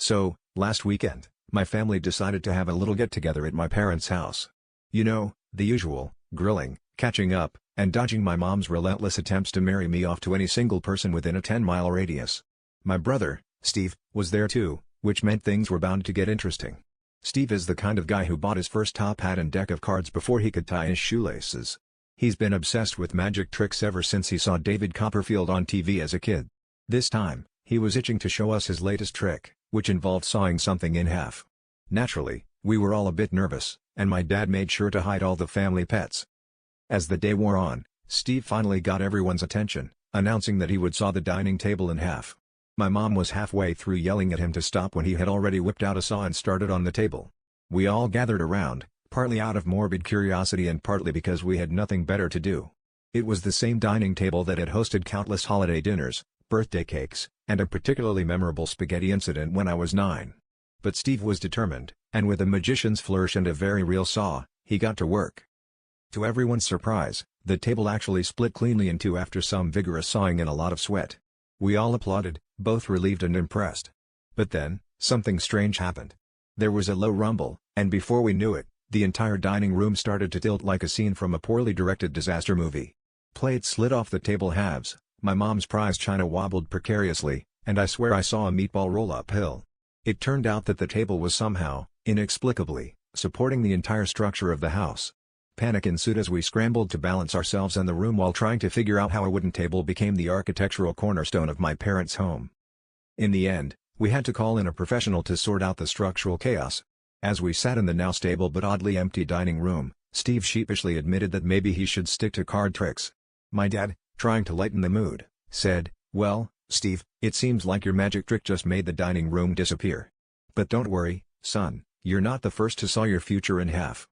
So, last weekend, my family decided to have a little get-together at my parents' house. You know, the usual: grilling, catching up, and dodging my mom's relentless attempts to marry me off to any single person within a 10-mile radius. My brother, Steve, was there too, which meant things were bound to get interesting. Steve is the kind of guy who bought his first top hat and deck of cards before he could tie his shoelaces. He's been obsessed with magic tricks ever since he saw David Copperfield on TV as a kid. This time, he was itching to show us his latest trick, which involved sawing something in half. Naturally, we were all a bit nervous, and my dad made sure to hide all the family pets. As the day wore on, Steve finally got everyone's attention, announcing that he would saw the dining table in half. My mom was halfway through yelling at him to stop when he had already whipped out a saw and started on the table. We all gathered around, partly out of morbid curiosity and partly because we had nothing better to do. It was the same dining table that had hosted countless holiday dinners, birthday cakes, and a particularly memorable spaghetti incident when I was 9. But Steve was determined, and with a magician's flourish and a very real saw, he got to work. To everyone's surprise, the table actually split cleanly in two after some vigorous sawing and a lot of sweat. We all applauded, both relieved and impressed. But then, something strange happened. There was a low rumble, and before we knew it, the entire dining room started to tilt like a scene from a poorly directed disaster movie. Plates slid off the table halves, my mom's prize china wobbled precariously, and I swear I saw a meatball roll uphill. It turned out that the table was somehow, inexplicably, supporting the entire structure of the house. Panic ensued as we scrambled to balance ourselves and the room while trying to figure out how a wooden table became the architectural cornerstone of my parents' home. In the end, we had to call in a professional to sort out the structural chaos. As we sat in the now stable but oddly empty dining room, Steve sheepishly admitted that maybe he should stick to card tricks. My dad, trying to lighten the mood, said, "Well, Steve, it seems like your magic trick just made the dining room disappear. But don't worry, son, you're not the first to saw your future in half."